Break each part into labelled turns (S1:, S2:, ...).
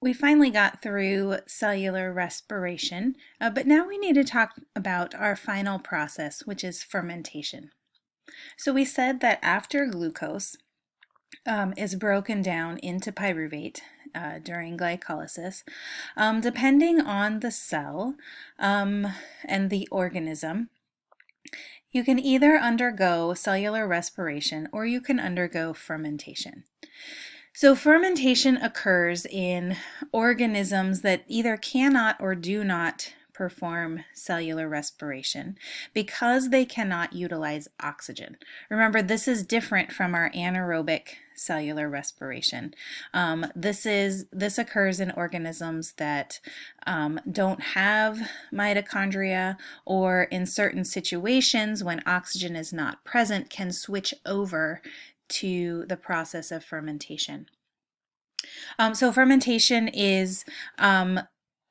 S1: We finally got through cellular respiration, but now we need to talk about our final process, which is fermentation. So we said that after glucose is broken down into pyruvate during glycolysis, depending on the cell and the organism, you can either undergo cellular respiration or you can undergo fermentation. So fermentation occurs in organisms that either cannot or do not perform cellular respiration because they cannot utilize oxygen. Remember, this is different from our anaerobic cellular respiration. This occurs in organisms that don't have mitochondria, or in certain situations when oxygen is not present can switch over to the process of fermentation. So fermentation is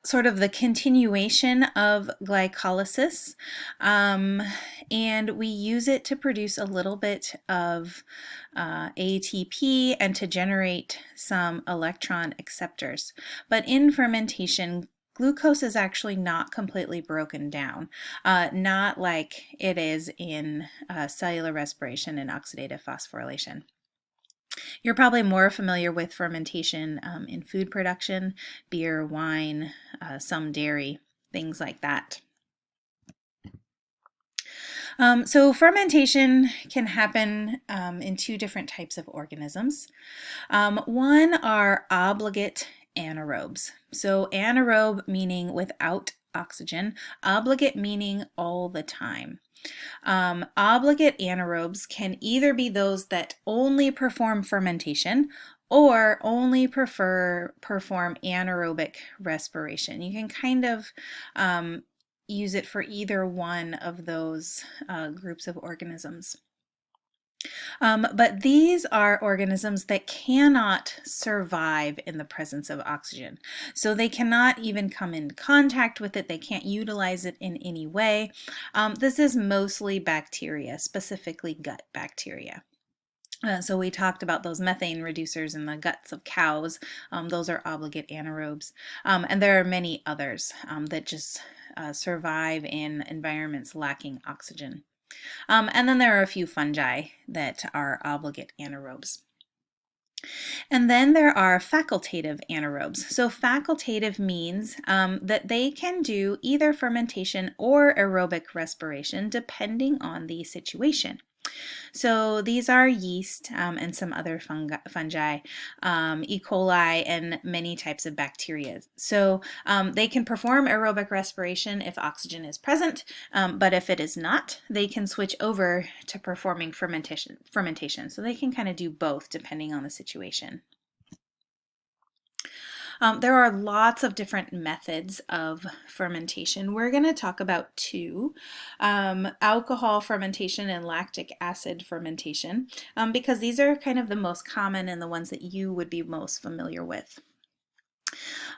S1: sort of the continuation of glycolysis, and we use it to produce a little bit of ATP and to generate some electron acceptors. But in fermentation, glucose is actually not completely broken down, not like it is in cellular respiration and oxidative phosphorylation. You're probably more familiar with fermentation in food production, beer, wine, some dairy, things like that. So fermentation can happen in two different types of organisms. One are obligate anaerobes. So anaerobe meaning without oxygen, obligate meaning all the time. Obligate anaerobes can either be those that only perform fermentation or only perform anaerobic respiration. You can kind of use it for either one of those groups of organisms. But these are organisms that cannot survive in the presence of oxygen. So they cannot even come in contact with it. They can't utilize it in any way. This is mostly bacteria, specifically gut bacteria. So we talked about those methane reducers in the guts of cows. Those are obligate anaerobes. And there are many others that just survive in environments lacking oxygen. And then there are a few fungi that are obligate anaerobes. And then there are facultative anaerobes. So facultative means that they can do either fermentation or aerobic respiration depending on the situation. So these are yeast and some other fungi, E. coli, and many types of bacteria. So they can perform aerobic respiration if oxygen is present, but if it is not, they can switch over to performing fermentation. So they can kind of do both depending on the situation. There are lots of different methods of fermentation. We're going to talk about two, alcohol fermentation and lactic acid fermentation, because these are kind of the most common and the ones that you would be most familiar with.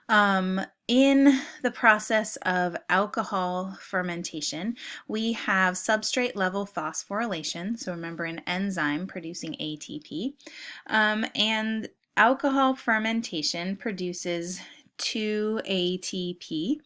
S1: In the process of alcohol fermentation, we have substrate level phosphorylation, so remember an enzyme producing ATP, and alcohol fermentation produces 2 ATP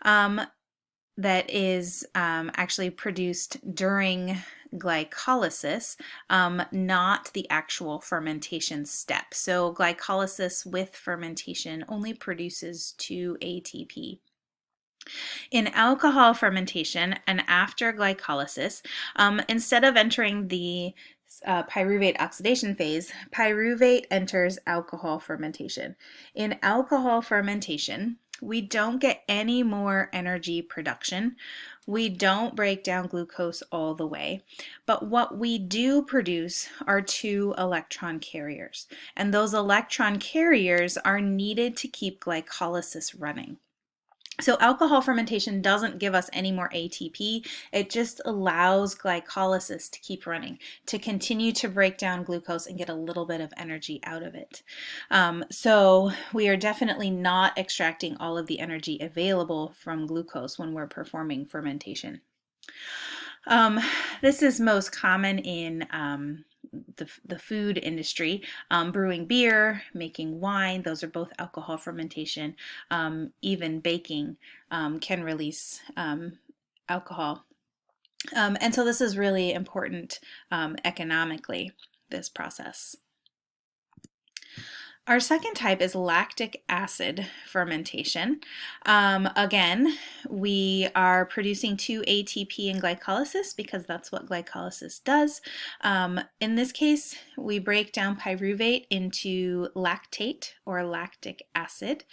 S1: that is actually produced during glycolysis, not the actual fermentation step. So glycolysis with fermentation only produces 2 ATP. In alcohol fermentation and after glycolysis, instead of entering the pyruvate oxidation phase, pyruvate enters alcohol fermentation. In alcohol fermentation, we don't get any more energy production. We don't break down glucose all the way, but what we do produce are 2 electron carriers, and those electron carriers are needed to keep glycolysis running. So alcohol fermentation doesn't give us any more ATP. It just allows glycolysis to keep running, to continue to break down glucose and get a little bit of energy out of it. So we are definitely not extracting all of the energy available from glucose when we're performing fermentation. This is most common in the food industry. Brewing beer, making wine, those are both alcohol fermentation. Even baking can release alcohol. And so this is really important economically, this process. Our second type is lactic acid fermentation. Again, we are producing 2 ATP in glycolysis because that's what glycolysis does. In this case, we break down pyruvate into lactate or lactic acid.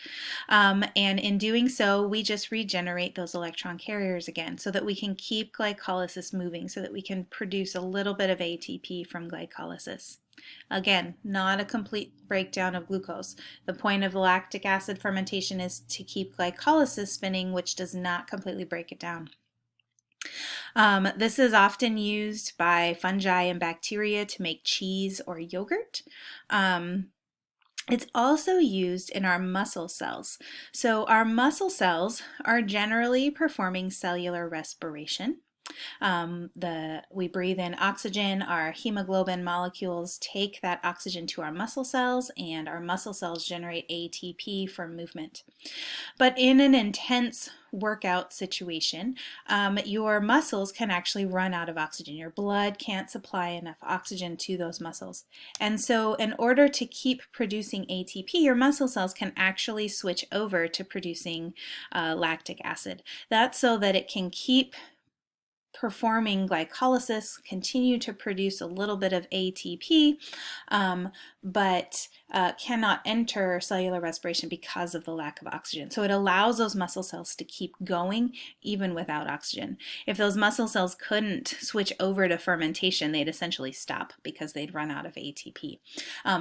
S1: And in doing so, we just regenerate those electron carriers again so that we can keep glycolysis moving, so that we can produce a little bit of ATP from glycolysis. Again, not a complete breakdown of glucose. The point of lactic acid fermentation is to keep glycolysis spinning, which does not completely break it down. This is often used by fungi and bacteria to make cheese or yogurt. It's also used in our muscle cells. So our muscle cells are generally performing cellular respiration. We breathe in oxygen, our hemoglobin molecules take that oxygen to our muscle cells, and our muscle cells generate ATP for movement. But in an intense workout situation, your muscles can actually run out of oxygen. Your blood can't supply enough oxygen to those muscles. And so in order to keep producing ATP, your muscle cells can actually switch over to producing lactic acid. That's so that it can keep performing glycolysis, continue to produce a little bit of ATP, but cannot enter cellular respiration because of the lack of oxygen. So it allows those muscle cells to keep going even without oxygen. If those muscle cells couldn't switch over to fermentation, they'd essentially stop because they'd run out of ATP.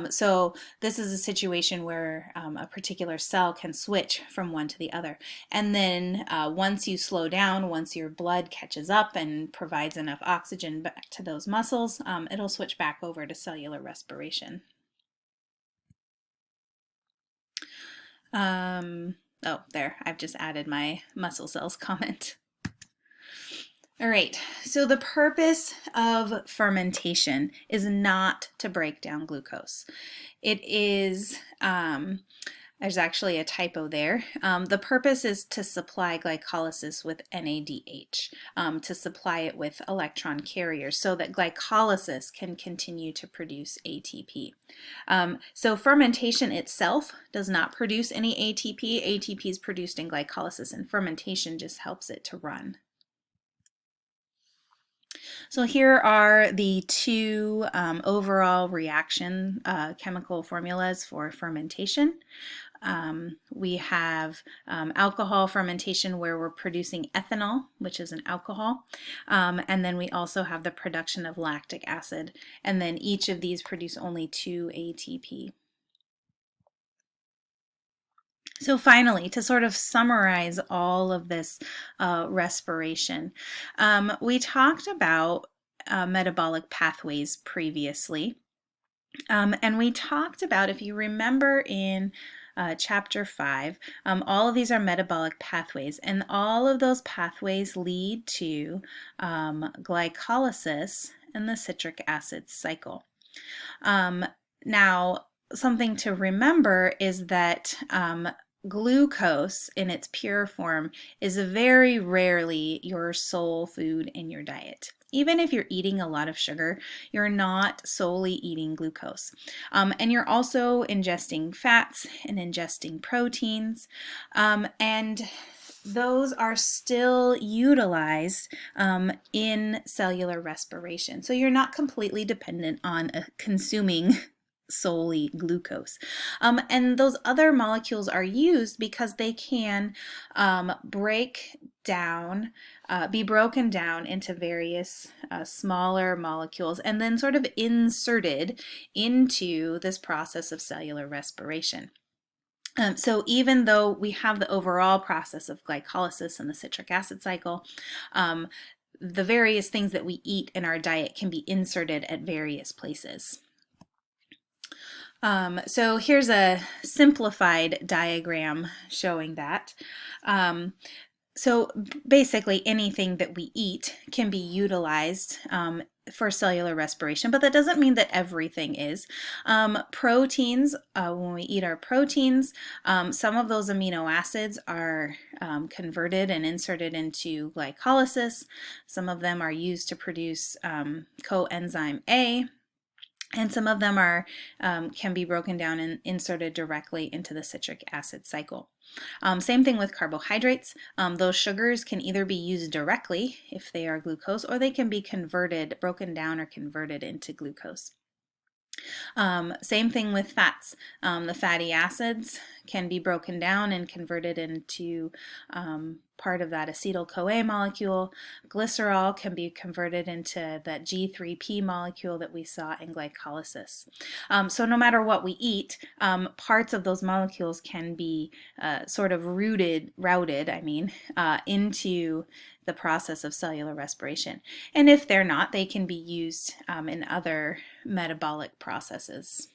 S1: So this is a situation where a particular cell can switch from one to the other. And then once you slow down, once your blood catches up and provides enough oxygen back to those muscles, it'll switch back over to cellular respiration. Oh, there, I've just added my muscle cells comment. All right, so the purpose of fermentation is not to break down glucose. It is, there's actually a typo there. The purpose is to supply glycolysis with NADH, to supply it with electron carriers so that glycolysis can continue to produce ATP. So fermentation itself does not produce any ATP. ATP is produced in glycolysis, and fermentation just helps it to run. So here are the two overall reaction chemical formulas for fermentation. We have alcohol fermentation where we're producing ethanol, which is an alcohol, and then we also have the production of lactic acid, and then each of these produce only 2 ATP. So finally, to sort of summarize all of this respiration, we talked about metabolic pathways previously. And we talked about, if you remember in chapter 5, all of these are metabolic pathways, and all of those pathways lead to glycolysis and the citric acid cycle. Now, something to remember is that glucose in its pure form is very rarely your sole food in your diet. Even if you're eating a lot of sugar, you're not solely eating glucose. And you're also ingesting fats and ingesting proteins, and those are still utilized in cellular respiration. So you're not completely dependent on consuming solely glucose. And those other molecules are used because they can be broken down into various smaller molecules and then sort of inserted into this process of cellular respiration. So even though we have the overall process of glycolysis and the citric acid cycle, the various things that we eat in our diet can be inserted at various places. So here's a simplified diagram showing that. So basically anything that we eat can be utilized for cellular respiration, but that doesn't mean that everything is. Proteins, when we eat our proteins, some of those amino acids are converted and inserted into glycolysis. Some of them are used to produce coenzyme A. And some of them can be broken down and inserted directly into the citric acid cycle. Same thing with carbohydrates. Those sugars can either be used directly if they are glucose, or they can be broken down or converted into glucose. Same thing with fats. The fatty acids can be broken down and converted into part of that acetyl-CoA molecule. Glycerol can be converted into that G3P molecule that we saw in glycolysis. So no matter what we eat, parts of those molecules can be sort of routed into the process of cellular respiration. And if they're not, they can be used in other metabolic processes.